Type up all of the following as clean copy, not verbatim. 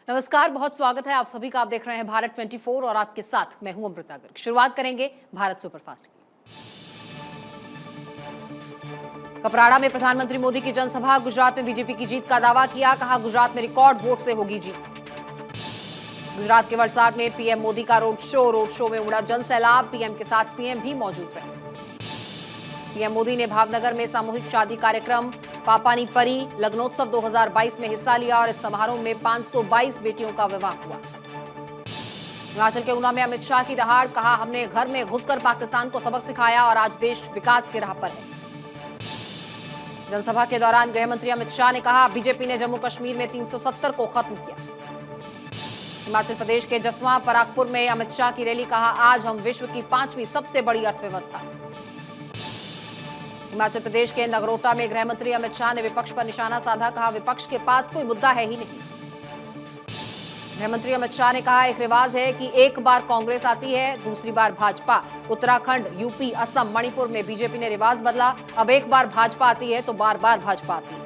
नमस्कार, बहुत स्वागत है आप सभी का। आप देख रहे हैं भारत 24 और आपके साथ मैं हूं अमृता गर्ग। शुरुआत करेंगे भारत सुपरफास्ट की। कपराड़ा में प्रधानमंत्री मोदी की जनसभा। गुजरात में बीजेपी की जीत का दावा किया। कहा, गुजरात में रिकॉर्ड वोट से होगी जीत। गुजरात के वलसाड में पीएम मोदी का रोड शो में उमड़ा जनसैलाब। पीएम के साथ सीएम भी मौजूद रहे। पीएम मोदी ने भावनगर में सामूहिक शादी कार्यक्रम पापानी परी लग्नोत्सव 2022 में हिस्सा लिया और इस समारोह में 522 बेटियों का विवाह हुआ। हिमाचल के ऊना में अमित शाह की दहाड़। कहा, हमने घर में घुसकर पाकिस्तान को सबक सिखाया और आज देश विकास की राह पर है। जनसभा के दौरान गृह मंत्री अमित शाह ने कहा, बीजेपी ने जम्मू कश्मीर में 370 को खत्म किया। हिमाचल प्रदेश के जसवां परागपुर में अमित शाह की रैली। कहा, आज हम विश्व की 5वीं सबसे बड़ी अर्थव्यवस्था। हिमाचल प्रदेश के नगरोटा में गृह मंत्री अमित शाह ने विपक्ष पर निशाना साधा। कहा, विपक्ष के पास कोई मुद्दा है ही नहीं। गृह मंत्री अमित शाह ने कहा, एक रिवाज है कि एक बार कांग्रेस आती है, दूसरी बार भाजपा। उत्तराखंड, यूपी, असम, मणिपुर में बीजेपी ने रिवाज बदला। अब एक बार भाजपा आती है तो बार बार भाजपा आती है।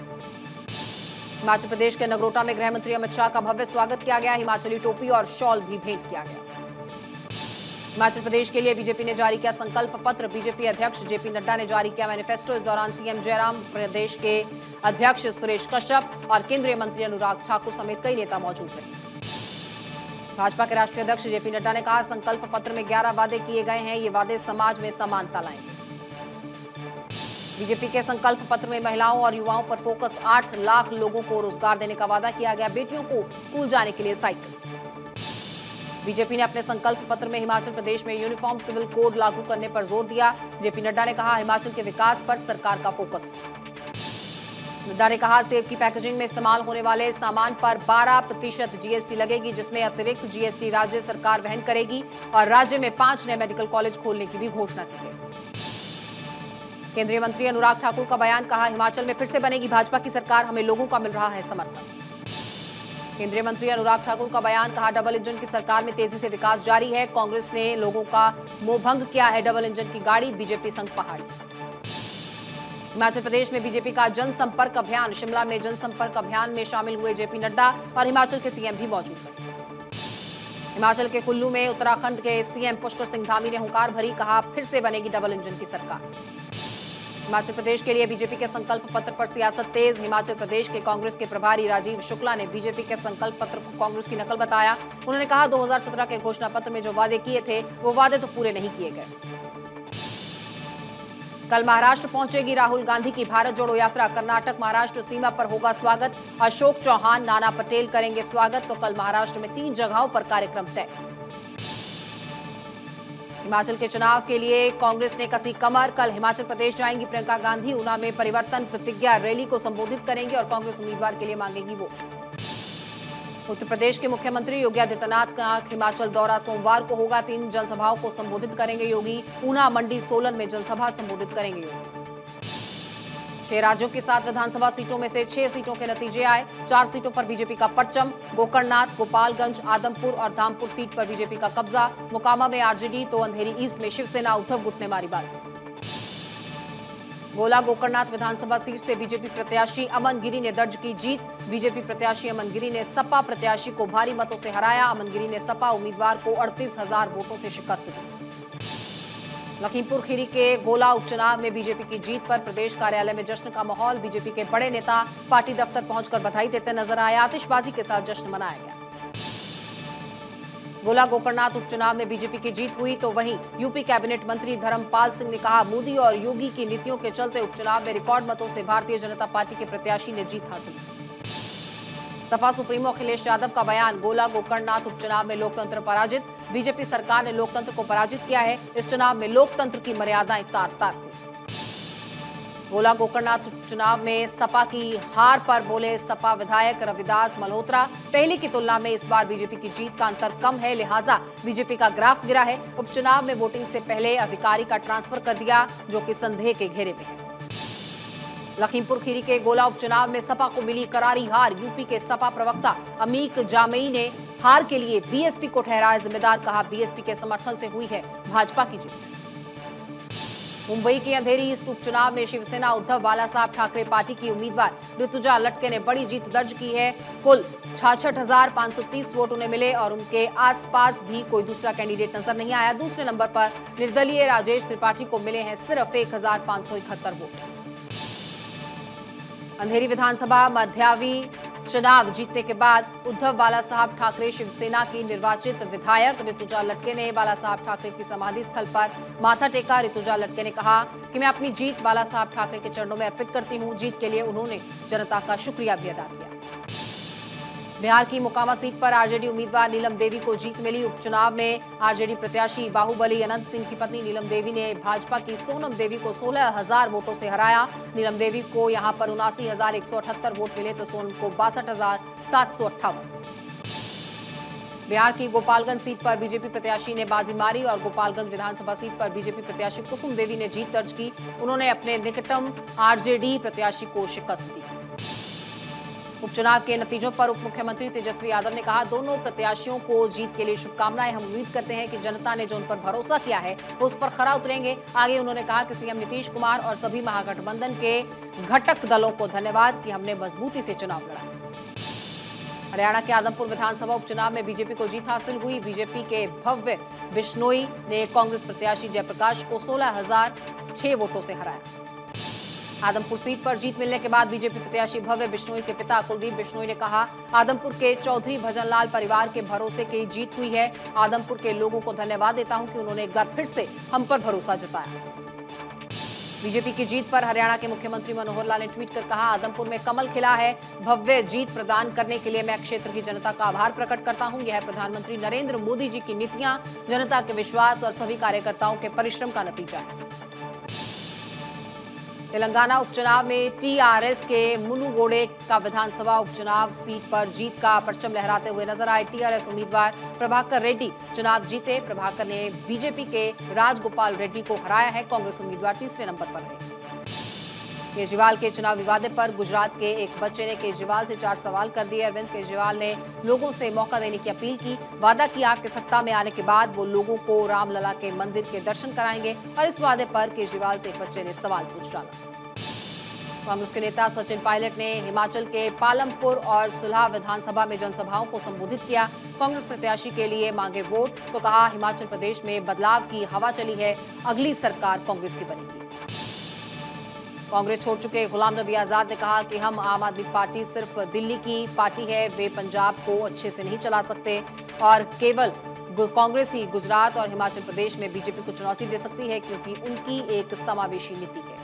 हिमाचल प्रदेश के नगरोटा में गृह मंत्री अमित शाह का भव्य स्वागत किया गया। हिमाचली टोपी और शॉल भी भेंट किया गया। हिमाचल प्रदेश के लिए बीजेपी ने जारी किया संकल्प पत्र। बीजेपी अध्यक्ष जेपी नड्डा ने जारी किया मैनिफेस्टो। इस दौरान सीएम जयराम, प्रदेश के अध्यक्ष सुरेश कश्यप और केंद्रीय मंत्री अनुराग ठाकुर समेत कई नेता मौजूद रहे। भाजपा के राष्ट्रीय अध्यक्ष जेपी नड्डा ने कहा, संकल्प पत्र में 11 वादे किए गए हैं। ये वादे समाज में समानता लाएंगे। बीजेपी के संकल्प पत्र में महिलाओं और युवाओं पर फोकस। 8 लाख लोगों को रोजगार देने का वादा किया गया। बेटियों को स्कूल जाने के लिए साइकिल। बीजेपी ने अपने संकल्प पत्र में हिमाचल प्रदेश में यूनिफॉर्म सिविल कोड लागू करने पर जोर दिया। जेपी नड्डा ने कहा, हिमाचल के विकास पर सरकार का फोकस। नड्डा ने कहा, सेब की पैकेजिंग में इस्तेमाल होने वाले सामान पर 12% जीएसटी लगेगी, जिसमें अतिरिक्त जीएसटी राज्य सरकार वहन करेगी और राज्य में 5 नए मेडिकल कॉलेज खोलने की भी घोषणा की गई। केंद्रीय मंत्री अनुराग ठाकुर का बयान। कहा, हिमाचल में फिर से बनेगी भाजपा की सरकार, हमें लोगों का मिल रहा है समर्थन। केंद्रीय मंत्री अनुराग ठाकुर का बयान। कहा, डबल इंजन की सरकार में तेजी से विकास जारी है। कांग्रेस ने लोगों का मोहभंग किया है। डबल इंजन की गाड़ी, बीजेपी संग पहाड़ी। हिमाचल प्रदेश में बीजेपी का जनसंपर्क अभियान। शिमला में जनसंपर्क अभियान में शामिल हुए जेपी नड्डा और हिमाचल के सीएम भी मौजूद रहे। हिमाचल के कुल्लू में उत्तराखंड के सीएम पुष्कर सिंह धामी ने हुंकार भरी। कहा, फिर से बनेगी डबल इंजन की सरकार। हिमाचल प्रदेश के लिए बीजेपी के संकल्प पत्र पर सियासत तेज। हिमाचल प्रदेश के कांग्रेस के प्रभारी राजीव शुक्ला ने बीजेपी के संकल्प पत्र को कांग्रेस की नकल बताया। उन्होंने कहा, 2017 के घोषणा पत्र में जो वादे किए थे वो वादे तो पूरे नहीं किए गए। कल महाराष्ट्र पहुंचेगी राहुल गांधी की भारत जोड़ो यात्रा। कर्नाटक महाराष्ट्र सीमा पर होगा स्वागत। अशोक चौहान, नाना पटेल करेंगे स्वागत। तो कल महाराष्ट्र में 3 जगहों पर कार्यक्रम तय। हिमाचल के चुनाव के लिए कांग्रेस ने कसी कमर। कल हिमाचल प्रदेश जाएंगी प्रियंका गांधी। ऊना में परिवर्तन प्रतिज्ञा रैली को संबोधित करेंगे और कांग्रेस उम्मीदवार के लिए मांगेगी वोट। उत्तर प्रदेश के मुख्यमंत्री योगी आदित्यनाथ का हिमाचल दौरा सोमवार को होगा। 3 जनसभाओं को संबोधित करेंगे योगी। ऊना, मंडी, सोलन में जनसभा संबोधित करेंगे योगी। 6 राज्यों की 7 विधानसभा सीटों में से 6 सीटों के नतीजे आए। 4 सीटों पर बीजेपी का परचम। गोकर्णनाथ, गोपालगंज, आदमपुर और धामपुर सीट पर बीजेपी का कब्जा। मोकामा में आरजेडी तो अंधेरी ईस्ट में शिवसेना उद्धव गुट ने मारी बाजी। गोला गोकर्णनाथ विधानसभा सीट से बीजेपी प्रत्याशी अमन गिरी ने दर्ज की जीत। बीजेपी प्रत्याशी अमन गिरी ने सपा प्रत्याशी को भारी मतों से हराया। अमन गिरी ने सपा उम्मीदवार को 38,000 वोटों से शिकस्त दी। लखीमपुर खीरी के गोला उपचुनाव में बीजेपी की जीत पर प्रदेश कार्यालय में जश्न का माहौल। बीजेपी के बड़े नेता पार्टी दफ्तर पहुंचकर बधाई देते नजर आए। आतिशबाजी के साथ जश्न मनाया गया। गोला गोकर्णनाथ उपचुनाव में बीजेपी की जीत हुई तो वहीं यूपी कैबिनेट मंत्री धर्मपाल सिंह ने कहा, मोदी और योगी की नीतियों के चलते उपचुनाव में रिकॉर्ड मतों से भारतीय जनता पार्टी के प्रत्याशी ने जीत हासिल की। सपा सुप्रीमो अखिलेश यादव का बयान। गोला गोकर्णनाथ उपचुनाव में लोकतंत्र पराजित। बीजेपी सरकार ने लोकतंत्र को पराजित किया है। इस चुनाव में लोकतंत्र की मर्यादाएं तार-तार हुई। गोला गोकर्णनाथ उपचुनाव में सपा की हार पर बोले सपा विधायक रविदास मल्होत्रा, पहले की तुलना में इस बार बीजेपी की जीत का अंतर कम है, लिहाजा बीजेपी का ग्राफ गिरा है। उपचुनाव में वोटिंग से पहले अधिकारी का ट्रांसफर कर दिया, जो कि संदेह के घेरे में है। लखीमपुर खीरी के गोला उपचुनाव में सपा को मिली करारी हार। यूपी के सपा प्रवक्ता अमीक जामई ने हार के लिए बीएसपी को ठहराया जिम्मेदार। कहा, बीएसपी के समर्थन से हुई है भाजपा की जीत। मुंबई के अंधेरी ईस्ट उपचुनाव में शिवसेना उद्धव बालासाहब ठाकरे पार्टी की उम्मीदवार ऋतुजा लटके ने बड़ी जीत दर्ज की है। कुल 66,530 वोट उन्हें मिले और उनके आसपास भी कोई दूसरा कैंडिडेट नजर नहीं आया। दूसरे नंबर पर निर्दलीय राजेश त्रिपाठी को मिले हैं सिर्फ 1,571 वोट। अंधेरी विधानसभा मध्यावी चुनाव जीतने के बाद उद्धव बालासाहब ठाकरे शिवसेना की निर्वाचित विधायक ऋतुजा लटके ने बालासाहब ठाकरे की समाधि स्थल पर माथा टेका। ऋतुजा लटके ने कहा कि मैं अपनी जीत बालासाहब ठाकरे के चरणों में अर्पित करती हूं। जीत के लिए उन्होंने जनता का शुक्रिया भी अदा किया। बिहार की मोकामा सीट पर आरजेडी उम्मीदवार नीलम देवी को जीत मिली। उपचुनाव में आरजेडी प्रत्याशी बाहुबली अनंत सिंह की पत्नी नीलम देवी ने भाजपा की सोनम देवी को 16,000 वोटों से हराया। नीलम देवी को यहां पर 79,178 वोट मिले तो सोनम को 62,758। बिहार की गोपालगंज सीट पर बीजेपी प्रत्याशी ने बाजी मारी और गोपालगंज विधानसभा सीट पर बीजेपी प्रत्याशी कुसुम देवी ने जीत दर्ज की। उन्होंने अपने निकटतम आरजेडी प्रत्याशी को शिकस्त दी। उपचुनाव के नतीजों पर उप मुख्यमंत्री तेजस्वी यादव ने कहा, दोनों प्रत्याशियों को जीत के लिए शुभकामनाएं। हम उम्मीद करते हैं कि जनता ने जो उन पर भरोसा किया है वो उस पर खरा उतरेंगे। आगे उन्होंने कहा कि सीएम नीतीश कुमार और सभी महागठबंधन के घटक दलों को धन्यवाद कि हमने मजबूती से चुनाव लड़ा। हरियाणा के आदमपुर विधानसभा उपचुनाव में बीजेपी को जीत हासिल हुई। बीजेपी के भव्य बिश्नोई ने कांग्रेस प्रत्याशी जयप्रकाश को 16,006 वोटों से हराया। आदमपुर सीट पर जीत मिलने के बाद बीजेपी प्रत्याशी भव्य बिश्नोई के पिता कुलदीप बिश्नोई ने कहा, आदमपुर के चौधरी भजनलाल परिवार के भरोसे की जीत हुई है। आदमपुर के लोगों को धन्यवाद देता हूं कि उन्होंने एक बार फिर से हम पर भरोसा जताया। बीजेपी की जीत पर हरियाणा के मुख्यमंत्री मनोहर लाल ने ट्वीट कर कहा, आदमपुर में कमल खिला है। भव्य जीत प्रदान करने के लिए मैं क्षेत्र की जनता का आभार प्रकट करता हूं। यह प्रधानमंत्री नरेंद्र मोदी जी की नीतियां, जनता के विश्वास और सभी कार्यकर्ताओं के परिश्रम का नतीजा है। तेलंगाना उपचुनाव में टीआरएस के मुनुगोडे का विधानसभा उपचुनाव सीट पर जीत का परचम लहराते हुए नजर आए। टीआरएस उम्मीदवार प्रभाकर रेड्डी चुनाव जीते। प्रभाकर ने बीजेपी के राजगोपाल रेड्डी को हराया है। कांग्रेस उम्मीदवार तीसरे नंबर पर रहे। केजरीवाल के चुनाव विवाद पर गुजरात के एक बच्चे ने केजरीवाल से 4 सवाल कर दिए। अरविंद केजरीवाल ने लोगों से मौका देने की अपील की। वादा किया कि सत्ता में आने के बाद वो लोगों को रामलला के मंदिर के दर्शन कराएंगे और इस वादे पर केजरीवाल से एक बच्चे ने सवाल पूछ डाला। कांग्रेस के नेता सचिन पायलट ने हिमाचल के पालमपुर और सुलह विधानसभा में जनसभाओं को संबोधित किया। कांग्रेस प्रत्याशी के लिए मांगे वोट तो कहा, हिमाचल प्रदेश में बदलाव की हवा चली है, अगली सरकार कांग्रेस की बनेगी। कांग्रेस छोड़ चुके गुलाम नबी आजाद ने कहा कि हम आम आदमी पार्टी सिर्फ दिल्ली की पार्टी है, वे पंजाब को अच्छे से नहीं चला सकते और केवल कांग्रेस ही गुजरात और हिमाचल प्रदेश में बीजेपी को चुनौती दे सकती है क्योंकि उनकी एक समावेशी नीति है।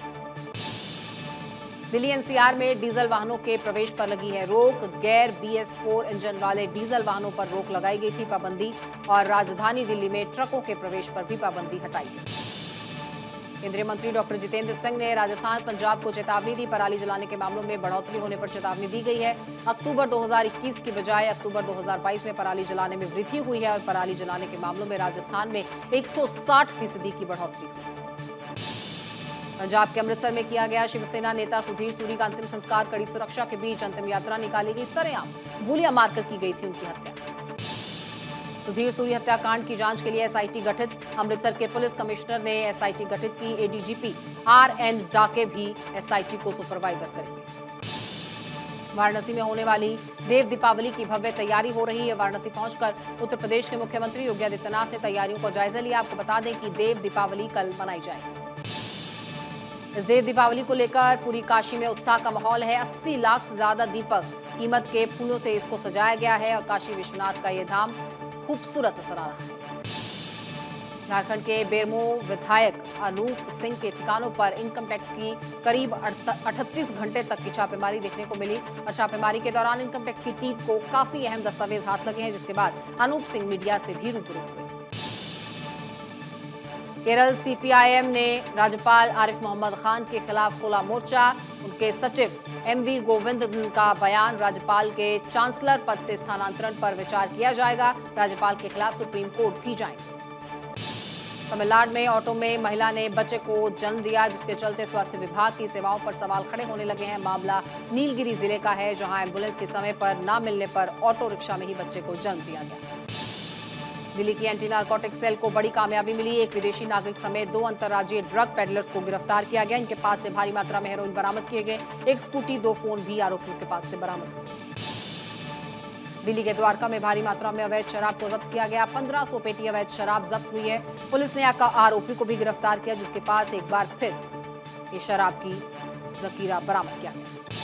दिल्ली एनसीआर में डीजल वाहनों के प्रवेश पर लगी है रोक। गैर BS4 इंजन वाले डीजल वाहनों पर रोक लगाई गई थी पाबंदी और राजधानी दिल्ली में ट्रकों के प्रवेश पर भी पाबंदी हटाई गई। केंद्रीय मंत्री डॉक्टर जितेंद्र सिंह ने राजस्थान पंजाब को चेतावनी दी। पराली जलाने के मामलों में बढ़ोतरी होने पर चेतावनी दी गई है। अक्टूबर 2021 की बजाय अक्टूबर 2022 में पराली जलाने में वृद्धि हुई है और पराली जलाने के मामलों में राजस्थान में 160% की बढ़ोतरी हुई। पंजाब के अमृतसर में किया गया शिवसेना नेता सुधीर सूरी का अंतिम संस्कार कड़ी सुरक्षा के बीच अंतिम यात्रा निकाली गई। सरेआम गोलियां मारकर की गई थी उनकी हत्या। सुधीर सूरी हत्याकांड की जांच के लिए एसआईटी गठित। अमृतसर के पुलिस कमिश्नर ने एसआईटी गठित की। एडीजीपी RN डाके भी एसआईटी को सुपरवाइजर करेंगे। वाराणसी में होने वाली देव दीपावली की भव्य तैयारी हो रही है। वाराणसी पहुंचकर उत्तर प्रदेश के मुख्यमंत्री योगी आदित्यनाथ ने तैयारियों का जायजा लिया। आपको बता दें कि देव दीपावली कल मनाई जाएगी। इस देव दीपावली को लेकर पूरी काशी में उत्साह का माहौल है। 80 लाख से ज्यादा दीपक कीमत के फूलों से इसको सजाया गया है और काशी विश्वनाथ का यह धाम खूबसूरत नजर आ रहा है। झारखंड के बेरमो विधायक अनूप सिंह के ठिकानों पर इनकम टैक्स की करीब 38 घंटे तक की छापेमारी देखने को मिली और छापेमारी के दौरान इनकम टैक्स की टीम को काफी अहम दस्तावेज हाथ लगे हैं, जिसके बाद अनूप सिंह मीडिया से भी रूबरू हुए। केरल CPIM ने राज्यपाल आरिफ मोहम्मद खान के खिलाफ खोला मोर्चा। उनके सचिव MV गोविंद का बयान, राज्यपाल के चांसलर पद से स्थानांतरण पर विचार किया जाएगा। राज्यपाल के खिलाफ सुप्रीम कोर्ट भी जाएंगे। तमिलनाडु में ऑटो में महिला ने बच्चे को जन्म दिया, जिसके चलते स्वास्थ्य विभाग की सेवाओं पर सवाल खड़े होने लगे हैं। मामला नीलगिरी जिले का है, जहां एम्बुलेंस के समय पर न मिलने पर ऑटो रिक्शा में ही बच्चे को जन्म दिया गया। दिल्ली की एंटी नारकोटिक्स सेल को बड़ी कामयाबी मिली। एक विदेशी नागरिक समेत 2 अंतर्राज्यीय ड्रग पेडलर्स को गिरफ्तार किया गया। इनके पास से भारी मात्रा में हेरोइन बरामद किए गए। एक स्कूटी, 2 फोन भी आरोपियों के पास से बरामद हुए। दिल्ली के द्वारका में भारी मात्रा में अवैध शराब को जब्त किया गया। 1500 पेटी अवैध शराब जब्त हुई है। पुलिस ने आरोपी को भी गिरफ्तार किया, जिसके पास एक बार फिर ये शराब की जखीरा बरामद किया गया।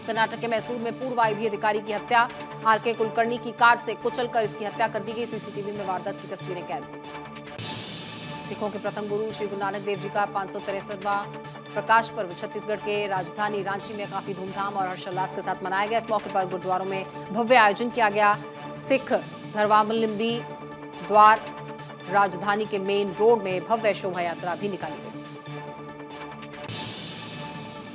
कर्नाटक के मैसूर में पूर्व आईबी अधिकारी की हत्या। आरके कुलकर्णी की कार से कुचलकर इसकी हत्या कर दी गई। सीसीटीवी में वारदात की तस्वीरें कैद हुई। सिखों के प्रथम गुरु श्री गुरु नानक देव जी का 563वां प्रकाश पर्व छत्तीसगढ़ के राजधानी रांची में काफी धूमधाम और हर्षोल्लास के साथ मनाया गया। इस मौके पर गुरुद्वारों में भव्य आयोजन किया गया। सिख धर्मावलंबी द्वार राजधानी के मेन रोड में भव्य शोभा यात्रा भी निकाली गई।